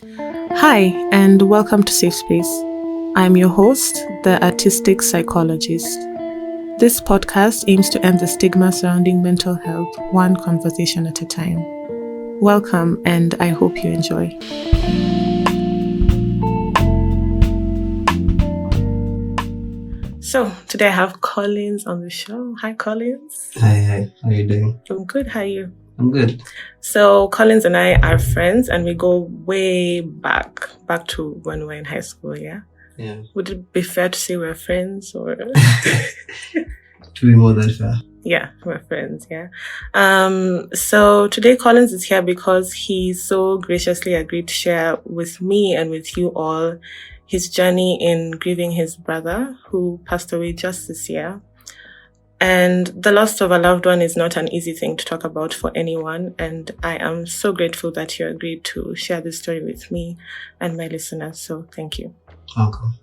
Hi, and welcome to Safe Space. I'm your host, the artistic psychologist. This podcast aims to end the stigma surrounding mental health, one conversation at a time. Welcome, and I hope you enjoy. So, today I have Collins on the show. Hi, Collins. Hi. How are you doing? I'm good. How are you? I'm good. So, Collins and I are friends, and we go way back to when we were in high school, yeah? Yeah. Would it be fair to say we're friends, or? To be more than fair. Yeah, we're friends, yeah. So today Collins is here because he so graciously agreed to share with me and with you all his journey in grieving his brother who passed away just this year. And the loss of a loved one is not an easy thing to talk about for anyone. And I am so grateful that you agreed to share this story with me and my listeners. So thank you. Welcome.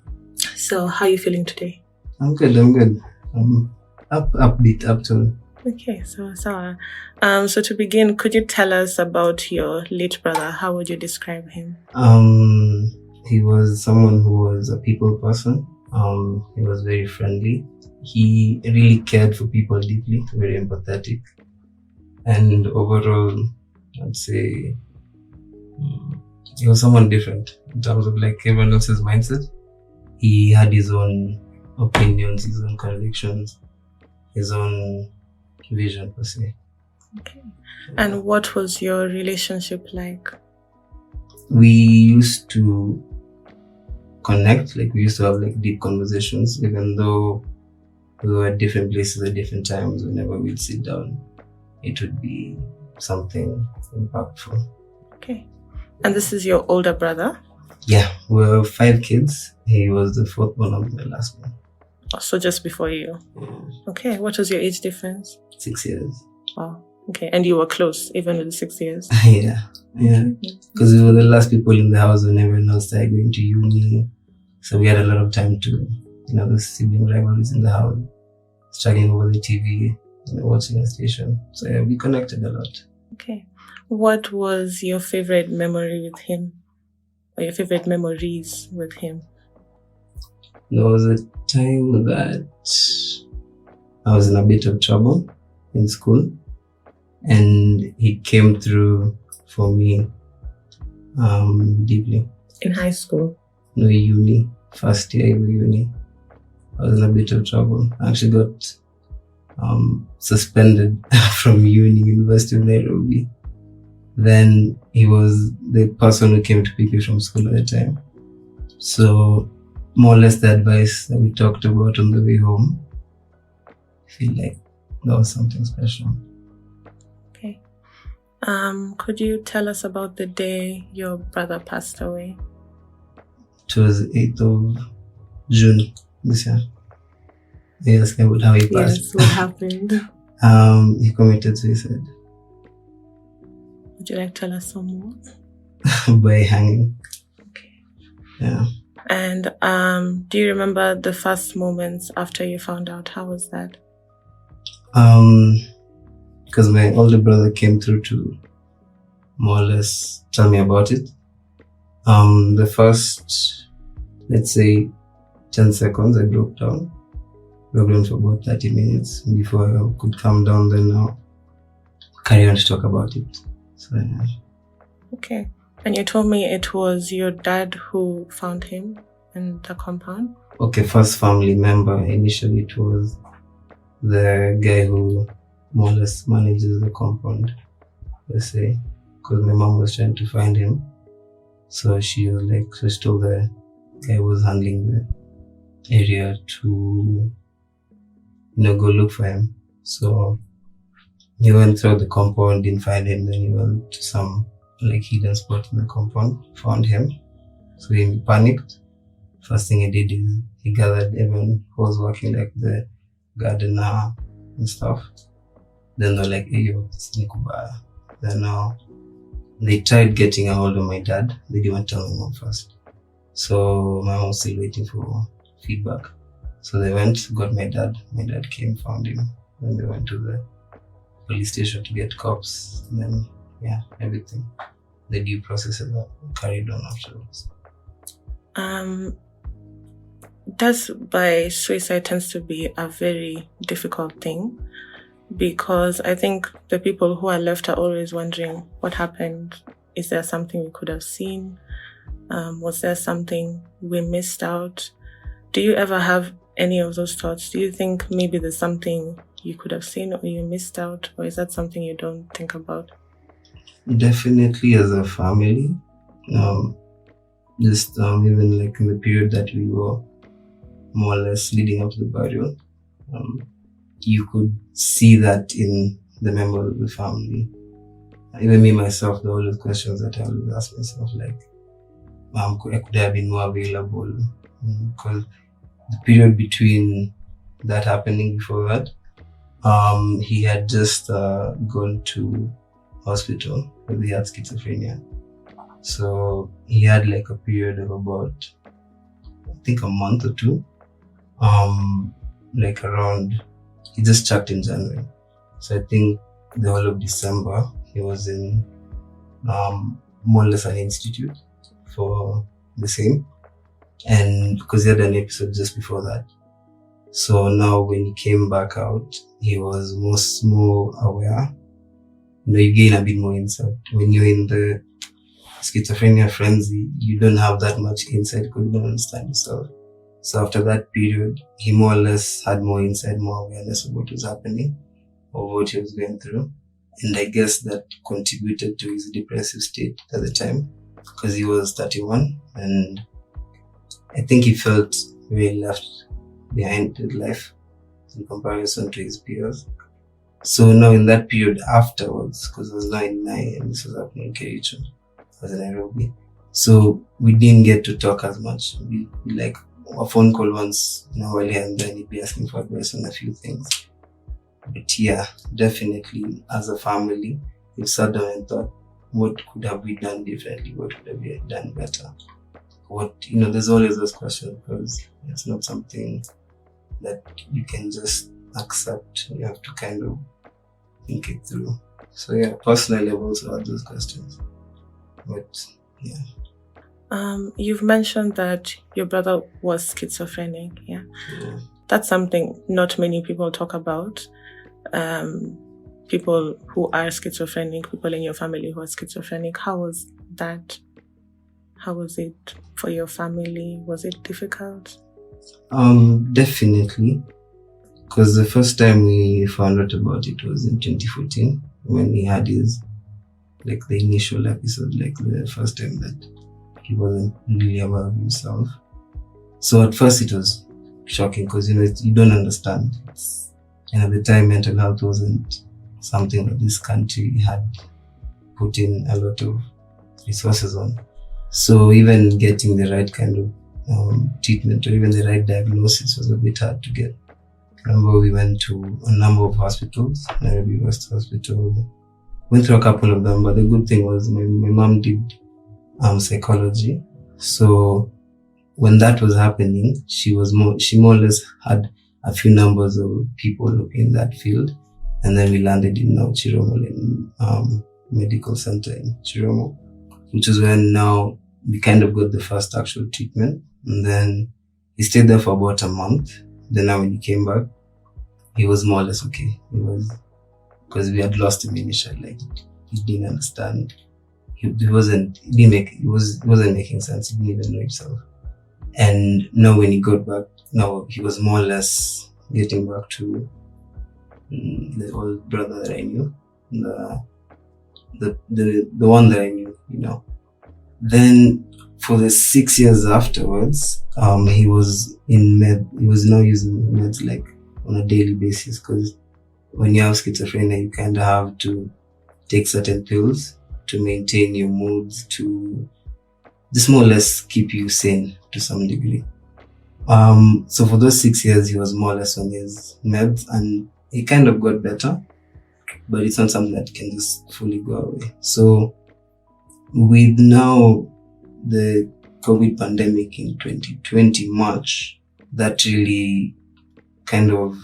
So how are you feeling today? I'm good. I'm upbeat, up to. Okay, so to begin, could you tell us about your late brother? How would you describe him? He was someone who was a people person. He was very friendly. He really cared for people deeply, very empathetic. And overall, I'd say he was someone different in terms of like everyone else's mindset. He had his own opinions, his own convictions, his own vision per se. Okay. And what was your relationship like? We used to connect, like we used to have like deep conversations, even though we were at different places at different times. Whenever we'd sit down, it would be something impactful. Okay. And this is your older brother? Yeah, we were 5 kids. He was the 4th one of the last one. So just before you. Yeah. Okay. What was your age difference? 6 years. Wow. Okay. And you were close even with the 6 years? Yeah. Because we were the last people in the house when everyone else started going to uni. So we had a lot of time to, the sibling rivalries in the house, struggling over the TV, watching a station. So yeah, we connected a lot. Okay. What was your favorite memory with him? Or your favorite memories with him? There was a time that I was in a bit of trouble in school, and he came through for me deeply. In high school? No, uni. First year of uni. I was in a bit of trouble. I actually got suspended from University of Nairobi. Then he was the person who came to pick me from school at the time. So more or less the advice that we talked about on the way home, I feel like that was something special. Okay. Could you tell us about the day your brother passed away? It was 8th of June this year. Yes, about how he passed. Yes, what happened? He committed suicide. Would you like to tell us some more? By hanging. Okay. Yeah. And do you remember the first moments after you found out? How was that? Because my older brother came through to more or less tell me about it. The first, let's say, 10 seconds, I broke down for about 30 minutes before I could calm down, then now carry on to talk about it. So, yeah. Okay. And you told me it was your dad who found him in the compound? Okay, first family member. Initially, it was the guy who more or less manages the compound, let's say, because my mom was trying to find him. So she was like, so she told the guy who was handling the area to, go look for him. So he went through the compound, didn't find him, then he went to some like hidden spot in the compound, found him. So he panicked. First thing he did is he gathered everyone who was working, like the gardener and stuff. Then they're like, hey, yo, it's Nikubaya. Then they tried getting a hold of my dad. They didn't tell my mom first. So my mom was still waiting for feedback. So they went, got my dad. My dad came, found him. Then they went to the police station to get cops. And then, yeah, everything. the due processes that carried on afterwards. Death by suicide tends to be a very difficult thing, because I think the people who are left are always wondering what happened. Is there something we could have seen? Was there something we missed out? Do you ever have any of those thoughts? Do you think maybe there's something you could have seen or you missed out? Or is that something you don't think about? Definitely as a family. Just even like in the period that we were more or less leading up to the burial, you could see that in the members of the family. Even me myself, there are always questions that I always ask myself, like, could I have been more available? Because the period between that happening before that, he had just gone to hospital where he had schizophrenia. So he had like a period of about, I think, a month or two. Like around, he just checked in January. So I think the whole of December, he was in more or less an institute for the same. And because he had an episode just before that. So now when he came back out, he was more aware. You gain a bit more insight. When you're in the schizophrenia frenzy, you don't have that much insight because you don't understand yourself. So after that period, he more or less had more insight, more awareness of what was happening or what he was going through. And I guess that contributed to his depressive state at the time because he was 31, and I think he felt very left behind in life in comparison to his peers. So now in that period afterwards, because I was now in Nai and this was happening in Kericho, I was in Nairobi. So we didn't get to talk as much. We like a phone call once earlier, and then he'd be asking for advice on a few things. But yeah, definitely as a family, we sat down and thought, what could have we done differently? What could have we done better? There's always those questions because it's not something that you can just accept. You have to kind of think it through. So yeah, personally, I've also had those questions. But yeah. You've mentioned that your brother was schizophrenic, yeah? That's something not many people talk about. People who are schizophrenic, people in your family who are schizophrenic. How was that? How was it for your family? Was it difficult? Definitely. Because the first time we found out about it was in 2014 when he had his, like the initial episode, like the first time that he wasn't really aware of himself. So at first it was shocking because, you don't understand. And at the time, mental health wasn't something that this country had put in a lot of resources on. So even getting the right kind of treatment or even the right diagnosis was a bit hard to get. I remember we went to a number of hospitals, Nairobi West Hospital, went through a couple of them, but the good thing was my mom did psychology. So when that was happening, she more or less had a few numbers of people in that field. And then we landed in now Chiromo, in medical center in Chiromo, which is when now we kind of got the first actual treatment. And then he stayed there for about a month. Then now when he came back, he was more or less okay. He was, because we had lost him initially, like he didn't understand. He wasn't making sense. He didn't even know himself. And now when he got back, now he was more or less getting back to the old brother that I knew, the one that I knew, Then for the 6 years afterwards, he was in med. He was now using meds like on a daily basis because when you have schizophrenia, you kind of have to take certain pills to maintain your moods, to just more or less keep you sane to some degree. So for those 6 years, he was more or less on his meds and he kind of got better, but it's not something that can just fully go away. So with now the COVID pandemic in 2020 March, that really kind of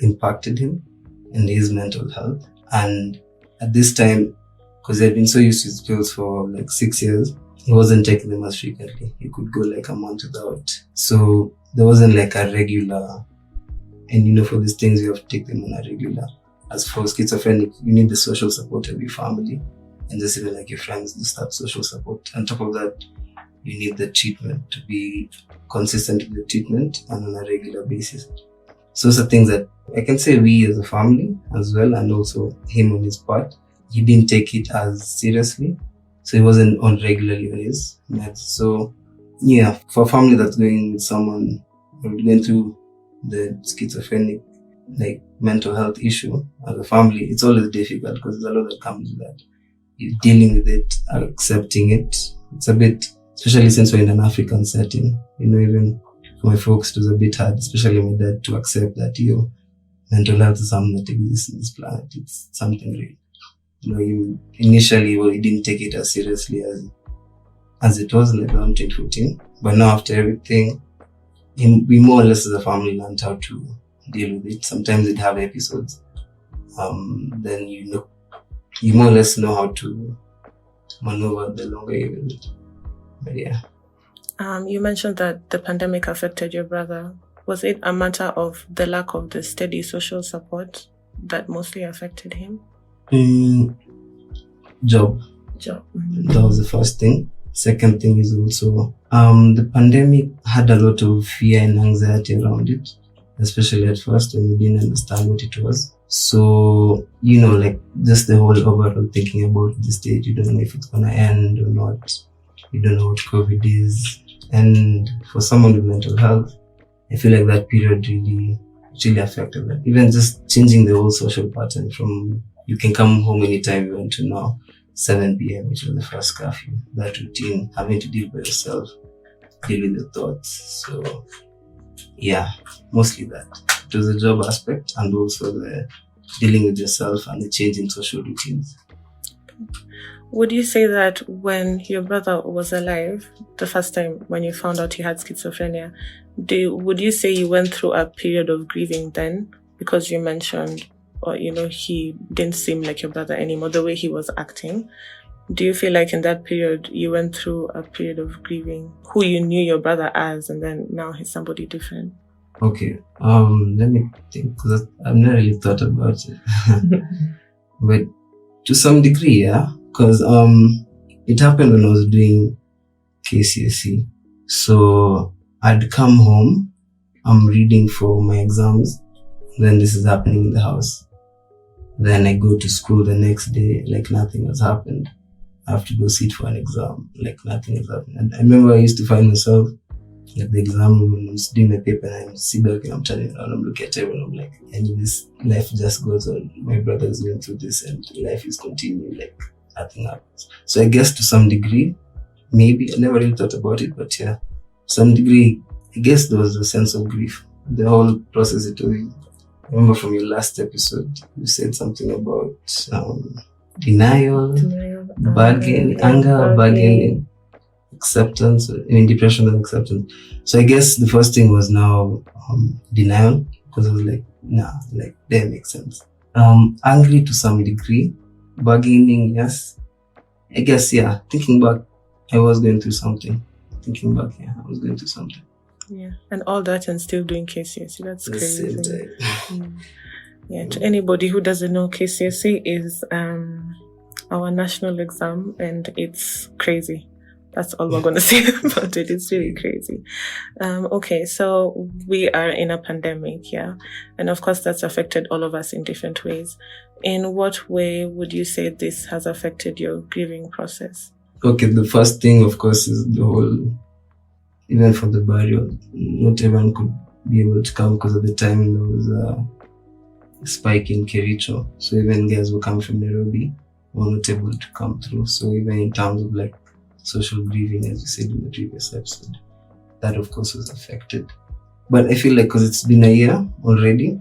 impacted him and his mental health. And at this time, because he had been so used to his pills for like 6 years. He wasn't taking them as frequently. He could go like a month without. So there wasn't like a regular, and for these things you have to take them on a regular. As for schizophrenic, you need the social support of your family and just even like your friends, just have social support. On top of that, you need the treatment to be consistent with the treatment and on a regular basis. So those are things that I can say we as a family as well, and also him on his part, he didn't take it as seriously. So he wasn't on regularly on his meds. So yeah, for a family that's going with someone going through the schizophrenic like mental health issue as a family, it's always difficult because there's a lot that comes with that. You're dealing with it, accepting it. It's a bit, especially since we're in an African setting, even for my folks, it was a bit hard, especially my dad, to accept that mental health is something that exists on this planet. It's something real. Initially, he didn't take it as seriously as it was like around 2014. But now after everything, we more or less as a family learned how to deal with it. Sometimes we'd have episodes. Then you more or less know how to maneuver the longer you're with it. But yeah. You mentioned that the pandemic affected your brother. Was it a matter of the lack of the steady social support that mostly affected him? Job. Mm-hmm. That was the first thing. Second thing is also the pandemic had a lot of fear and anxiety around it, especially at first when we didn't understand what it was. So, like just the whole overall thinking about the stage, you don't know if it's gonna end or not. You don't know what COVID is. And for someone with mental health, I feel like that period really affected them. Even just changing the whole social pattern from you can come home anytime you want to now, 7 p.m., which was the first curfew. That routine, having to deal by yourself, deal with your thoughts. So, yeah, mostly that. It was the job aspect and also the dealing with yourself and the change in social routines. Would you say that when your brother was alive, the first time when you found out he had schizophrenia, would you say you went through a period of grieving then? Because you mentioned, or he didn't seem like your brother anymore, the way he was acting. Do you feel like in that period you went through a period of grieving who you knew your brother as, and then now he's somebody different? Okay, let me think, because I've never really thought about it. But to some degree, yeah, because it happened when I was doing KCSE. So I'd come home, I'm reading for my exams, then this is happening in the house. Then I go to school the next day, like nothing has happened. I have to go sit for an exam, like nothing has happened. And I remember I used to find myself at the exam room when I was doing my paper, and I sit back and I'm turning around, I'm looking at everyone, I'm like, and this life just goes on. My brother is going through this and life is continuing, like nothing happens. So I guess to some degree, maybe, I never really thought about it, but yeah, to some degree, I guess there was a sense of grief. The whole process it was. I remember from your last episode, you said something about denial, bargaining, anger, bargaining, acceptance, depression and acceptance. So I guess the first thing was now denial, because I was like, nah, like that makes sense. Angry to some degree, bargaining, yes. I guess, yeah, thinking back, I was going through something. Yeah, and all that and still doing KCSE. That's crazy. Yeah, to anybody who doesn't know, KCSE is our national exam, and it's crazy. That's all we're going to say about it. It's really crazy. Okay, so we are in a pandemic, yeah, and of course that's affected all of us in different ways. In what way would you say this has affected your grieving process? Okay, the first thing, of course, is the whole, even for the burial, not everyone could be able to come because at the time there was a spike in Kericho. So even guys who come from Nairobi were not able to come through. So even in terms of like social grieving, as you said in the previous episode, that of course was affected. But I feel like because it's been a year already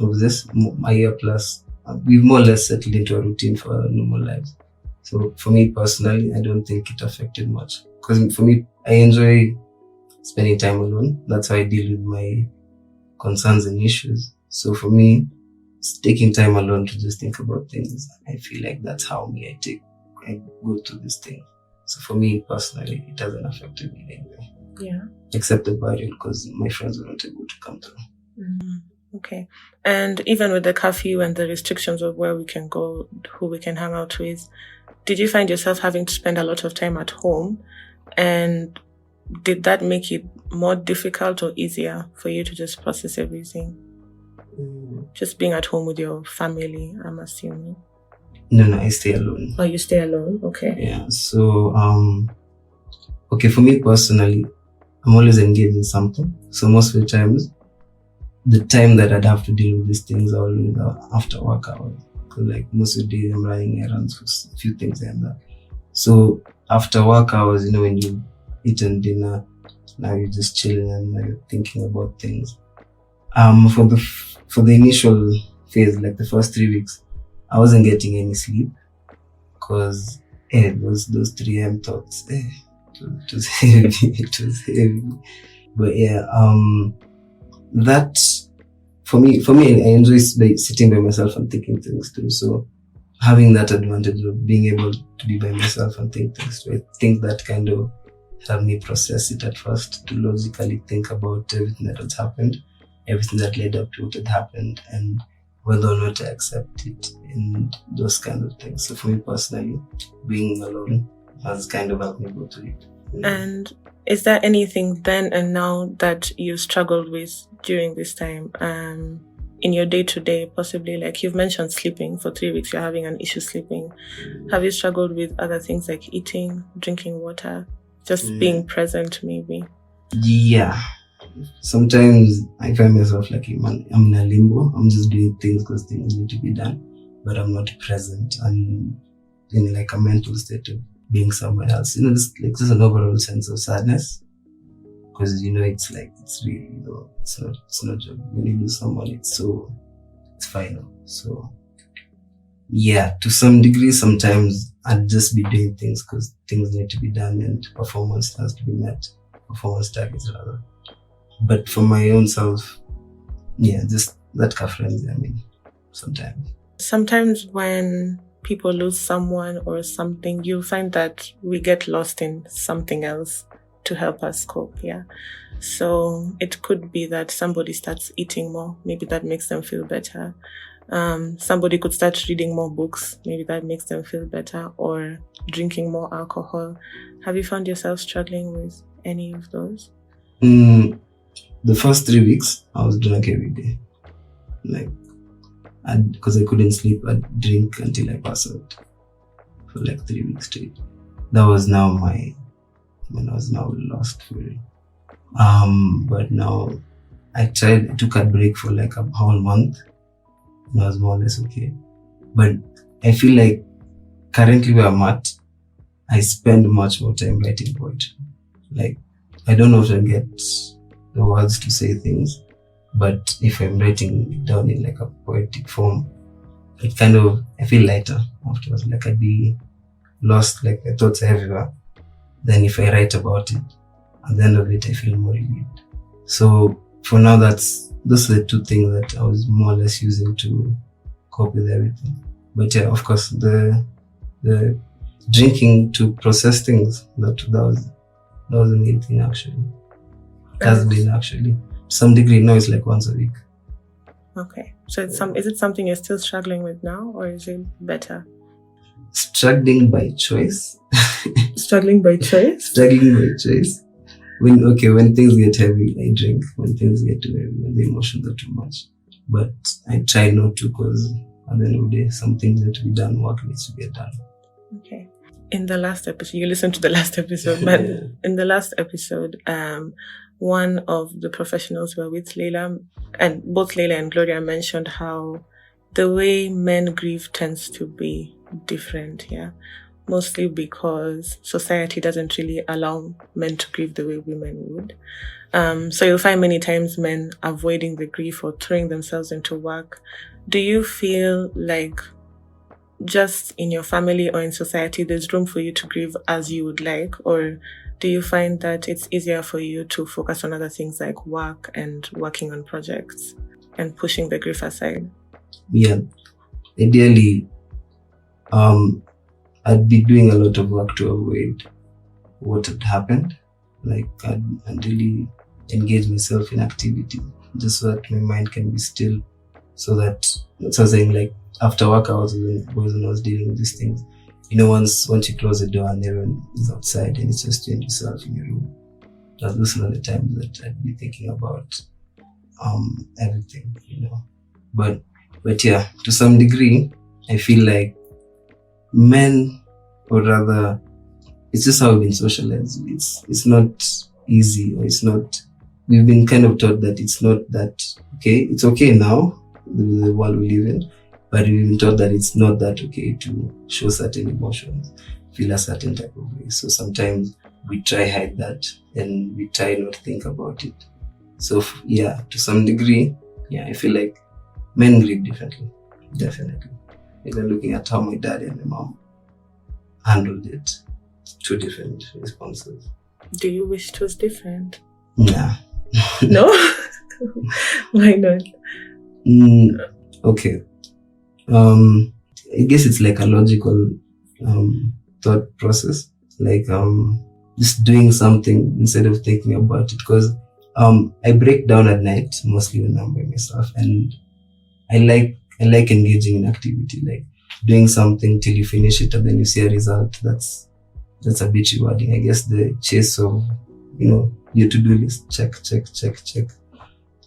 of this, a year plus, we've more or less settled into a routine for our normal lives. So for me personally, I don't think it affected much. Because for me, I enjoy spending time alone. That's how I deal with my concerns and issues. So for me, taking time alone to just think about things. I feel like that's how I go through this thing. So for me personally, it hasn't affected me in any way. Yeah. Except the burial, because my friends weren't able to come through. Okay. And even with the curfew and the restrictions of where we can go, who we can hang out with, did you find yourself having to spend a lot of time at home? And did that make it more difficult or easier for you to just process everything? Just being at home with your family, I'm assuming. No, I stay alone. Oh, you stay alone? Okay. Yeah. So, okay, for me personally, I'm always engaged in something. So most of the times, the time that I'd have to deal with these things are always after work hours. Because like most of the day, I'm running errands for a few things and that. So after work hours, when you've eaten dinner, now you're just chilling and now you're thinking about things. For the initial phase, like the first 3 weeks, I wasn't getting any sleep because those 3 AM thoughts, it was heavy. It was heavy. But yeah, that for me, I enjoy sitting by myself and thinking things through. So having that advantage of being able to be by myself and think things through, I think that kind of helped me process it at first, to logically think about everything that has happened, everything that led up to what had happened, and whether or not I accept it, and those kind of things. So for me personally, being alone has kind of helped me go through it. And is there anything then and now that you struggled with during this time, in your day-to-day, possibly? Like you've mentioned sleeping for 3 weeks, you're having an issue sleeping. Have you struggled with other things like eating, drinking water, just being present maybe? Yeah. Sometimes I find myself like I'm in a limbo. I'm just doing things because things need to be done, but I'm not present and in like a mental state of being somewhere else. There's an overall sense of sadness because it's really it's not job. When you lose someone, it's final. So yeah, to some degree, sometimes I'd just be doing things because things need to be done and performance has to be met, performance targets rather. But for my own self, yeah, just that frenzy, sometimes. Sometimes when people lose someone or something, you find that we get lost in something else to help us cope, yeah. So it could be that somebody starts eating more, maybe that makes them feel better. Somebody could start reading more books, maybe that makes them feel better, or drinking more alcohol. Have you found yourself struggling with any of those? The first 3 weeks, I was drunk every day. Because I couldn't sleep, I'd drink until I pass out for like 3 weeks straight. That was now when I was now lost for it. But now I took a break for like a whole month and I was more or less okay. But I feel like currently where I'm at, I spend much more time writing poetry. Like, I don't often get the words to say things, but if I'm writing it down in like a poetic form, I feel lighter afterwards. Like I'd be lost, like my thoughts are everywhere. Then if I write about it, at the end of it, I feel more relieved. So for now, those are the 2 things that I was more or less using to cope with everything. But yeah, of course, the drinking to process things, that was the main thing actually. It has been actually. To some degree, now it's like once a week. Okay. So is it something you're still struggling with now, or is it better? Struggling by choice. Struggling by choice? Struggling by choice. When things get heavy, I drink. When things get too heavy, when the emotions are too much. But I try not to, because at the end of the day, some things need to be done, work needs to get done. Okay. In the last episode, you listened to the last episode, but in the last episode, one of the professionals were with Leila, and both Leila and Gloria mentioned how the way men grieve tends to be different, yeah. Mostly because society doesn't really allow men to grieve the way women would. So you'll find many times men avoiding the grief or throwing themselves into work. Do you feel like just in your family or in society, there's room for you to grieve as you would like? Or do you find that it's easier for you to focus on other things like work and working on projects and pushing the grief aside? yeah, ideally, I'd be doing a lot of work to avoid what had happened. Like I'd really engage myself in activity just so that my mind can be still. So that's what I'm saying. Like after work hours, when I was dealing with these things, once you close the door and everyone is outside and it's just you and yourself in your room, those are the times that I'd be thinking about everything. But yeah, to some degree, I feel like men, or rather, it's just how we've been socialized. It's not easy, or it's not. We've been kind of taught that it's not that okay. It's okay now, the world we live in, but we've been taught that it's not that okay to show certain emotions, feel a certain type of way. So sometimes we try hide that, and we try not think about it. So yeah, to some degree, yeah, I feel like men grieve differently, definitely. Even looking at how my dad and my mom handled it, two different responses. Do you wish it was different? Nah. No? Why not? Okay. I guess it's like a logical thought process. Like just doing something instead of thinking about it. Because I break down at night mostly when I'm by myself, and I like engaging in activity, like doing something till you finish it and then you see a result. That's a bit rewarding. I guess the chase of your to-do list, check.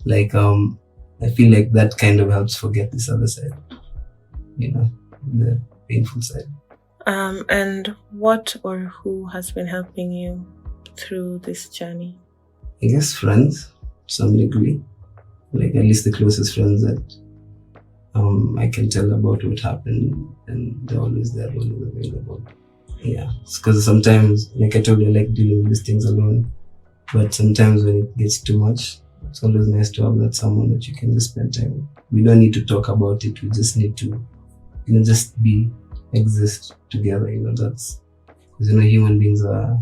Like I feel like that kind of helps forget this other side, the painful side. And what or who has been helping you through this journey? I guess friends, to some degree, like at least the closest friends that I can tell about what happened, and they're always there, always available. Yeah, because sometimes, like I told you, I like dealing with these things alone, but sometimes when it gets too much, it's always nice to have that someone that you can just spend time with. We don't need to talk about it. We just need to, just exist together. That's because human beings are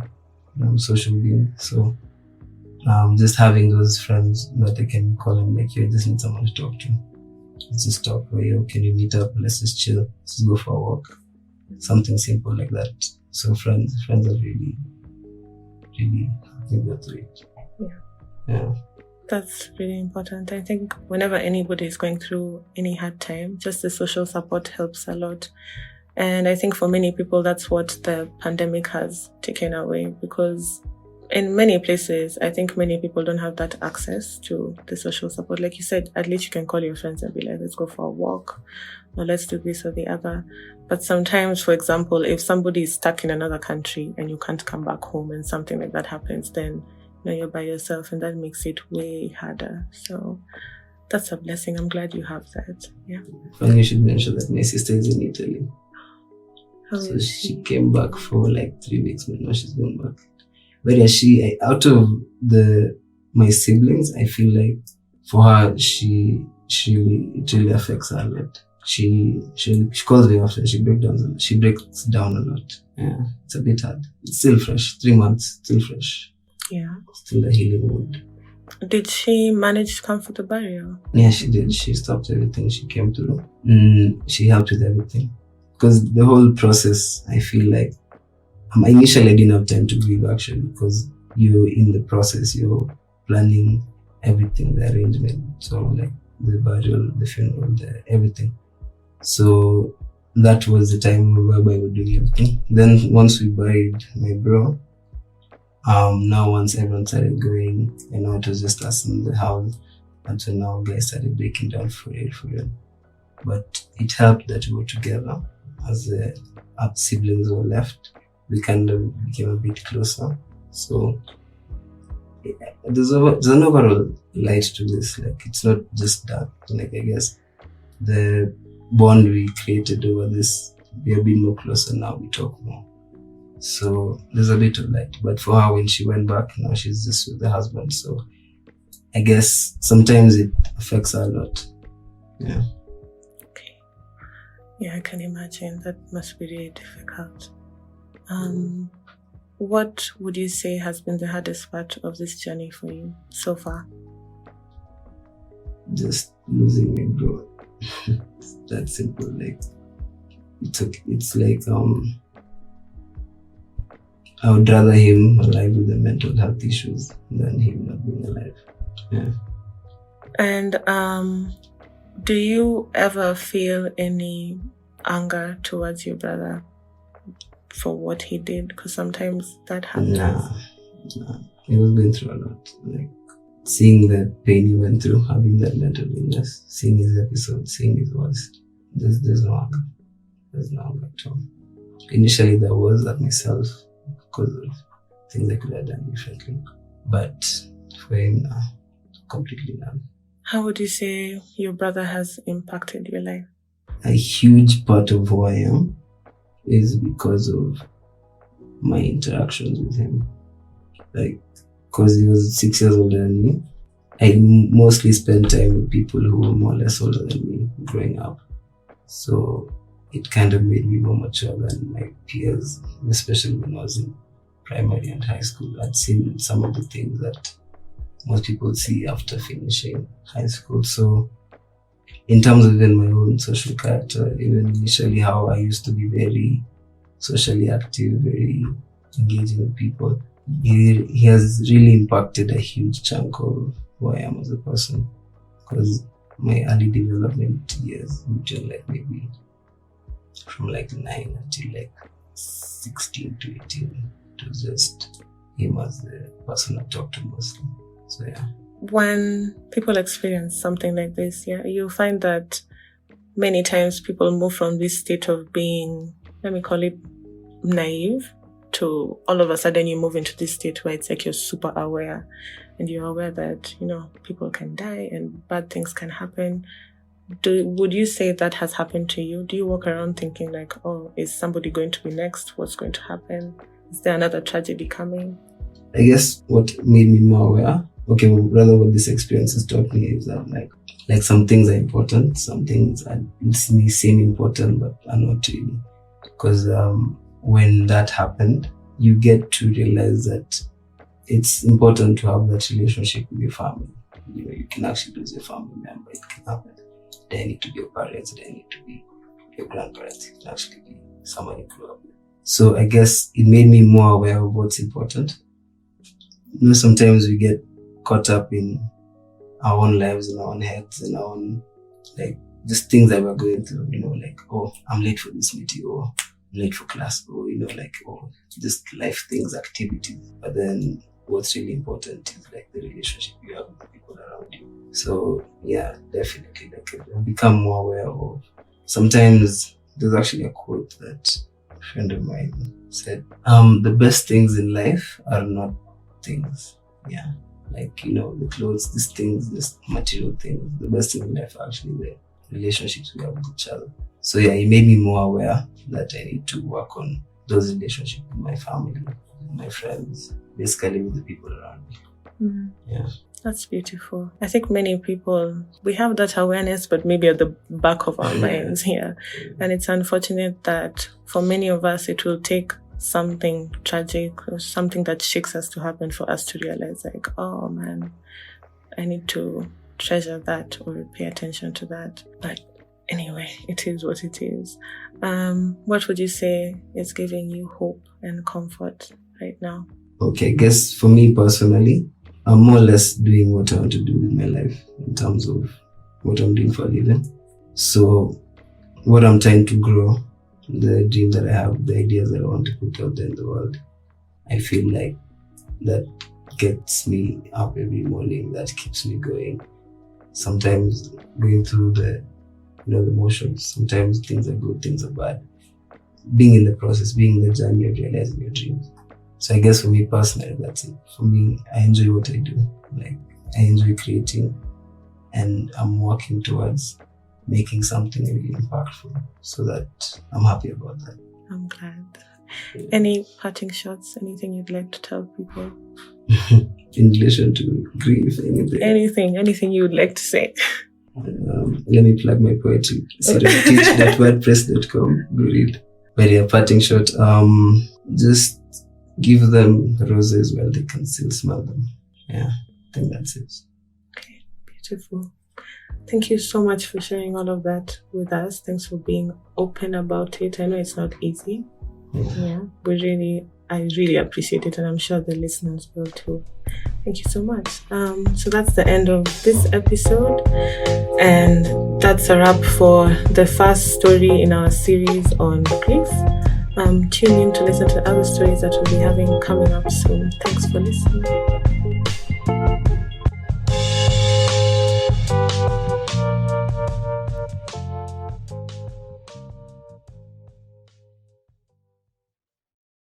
social beings. So just having those friends that I can call them, like, you just need someone to talk to. Let's just talk. Can you meet up? Let's just chill. Let's just go for a walk. Something simple like that. So friends are really, really, I think that's it. Yeah. That's really important. I think whenever anybody is going through any hard time, just the social support helps a lot. And I think for many people, that's what the pandemic has taken away, because in many places, I think many people don't have that access to the social support. Like you said, at least you can call your friends and be like, let's go for a walk, or let's do this or the other. But sometimes, for example, if somebody is stuck in another country and you can't come back home and something like that happens, then you're by yourself, and that makes it way harder. So that's a blessing. I'm glad you have that. Yeah. And you should mention that my sister is in Italy. So she came back for like 3 weeks, but now she's going back. But yeah, out of my siblings, I feel like for her, it really affects her a lot. She calls me often. She breaks down a lot. Yeah, it's a bit hard. It's still fresh. 3 months, still fresh. Yeah. Still a healing wound. Did she manage to come for the burial? Yeah, she did. She stopped everything. She came through. She helped with everything. Because the whole process, I feel like, initially I didn't have time to grieve actually, because you're in the process, you're planning everything, the arrangement, so like the burial, the funeral, everything. So that was the time whereby we were doing everything. Then once we buried my bro, now once everyone started going, it was just us in the house, and so now guys started breaking down for real. But it helped that we were together, as the siblings were left. We kind of became a bit closer. So there's an overall light to this. Like, it's not just dark. Like, I guess the bond we created over this, we're a bit more closer now. We talk more. So there's a bit of light. But for her, when she went back, now she's just with the husband. So I guess sometimes it affects her a lot. Yeah. Okay. Yeah, I can imagine. That must be really difficult. What would you say has been the hardest part of this journey for you so far? Just losing my bro. It's that simple. Like it's like I would rather him alive with the mental health issues than him not being alive. Yeah. And do you ever feel any anger towards your brother for what he did? Because sometimes that happens. Nah. He was going through a lot. Like seeing the pain he went through, having that mental illness, seeing his episode, seeing his voice. There's no anger. There's no anger at all. Initially there was at myself because of things I could have done differently. But for him now, completely none. How would you say your brother has impacted your life? A huge part of who I am is because of my interactions with him. Like, because he was 6 years older than me, I mostly spent time with people who were more or less older than me growing up. So it kind of made me more mature than my peers, especially when I was in primary and high school. I'd seen some of the things that most people see after finishing high school. So in terms of even my own social character, even initially how I used to be very socially active, very engaging with people, he has really impacted a huge chunk of who I am as a person. Because my early development years, between like maybe from like 9 until like 16 to 18, it was just him as the person I talked to mostly. So yeah. When people experience something like this, you find that many times people move from this state of being, let me call it naive, to all of a sudden you move into this state where it's like you're super aware and you're aware that, people can die and bad things can happen. Would you say that has happened to you? Do you walk around thinking like, oh, is somebody going to be next? What's going to happen? Is there another tragedy coming? I guess what made me more aware, rather what this experience has taught me is that like some things are important, some things may seem important but are not really. Because when that happened, you get to realize that it's important to have that relationship with your family. You can actually lose your family member, it can happen. They need to be your parents, they need to be your grandparents, it can actually be someone you grew up with. So I guess it made me more aware of what's important. Sometimes we get caught up in our own lives, in our own heads, in our own, just things that we're going through, oh, I'm late for this meeting, or I'm late for class, or, just life things, activities. But then what's really important is the relationship you have with the people around you. So yeah, definitely, I've become more aware of. Sometimes there's actually a quote that a friend of mine said, the best things in life are not things. Yeah. The clothes, these things, these material things. The best thing in life are actually the relationships we have with each other. So yeah, it made me more aware that I need to work on those relationships with my family, with my friends, basically with the people around me. Mm-hmm. Yeah. That's beautiful. I think many people, we have that awareness, but maybe at the back of our minds here. And it's unfortunate that for many of us, it will take something tragic or something that shakes us to happen for us to realize oh man, I need to treasure that or pay attention to that. But anyway, it is what it is. What would you say is giving you hope and comfort right now? Okay, I guess for me personally, I'm more or less doing what I want to do with my life in terms of what I'm doing for a living. So what I'm trying to grow, the dream that I have, the ideas that I want to put out there in the world, I feel like that gets me up every morning, that keeps me going. Sometimes going through the motions, sometimes things are good, things are bad. Being in the process, being in the journey of realizing your dreams. So I guess for me personally, that's it. For me, I enjoy what I do. I enjoy creating, and I'm working towards making something really impactful, so that I'm happy about that. I'm glad. Yeah. Any parting shots? Anything you'd like to tell people? In relation to grief, anything you would like to say? Let me plug my poetry. Teach.wordpress.com. Go read. But yeah, parting shot. Just give them roses while they can still smell them. Yeah, I think that's it. Okay, beautiful. Thank you so much for sharing all of that with us. Thanks for being open about it. I know it's not easy. Yeah, I really appreciate it, and I'm sure the listeners will too. Thank you so much. So that's the end of this episode, and that's a wrap for the first story in our series on grief. Tune in to listen to other stories that we'll be having coming up soon. Thanks for listening.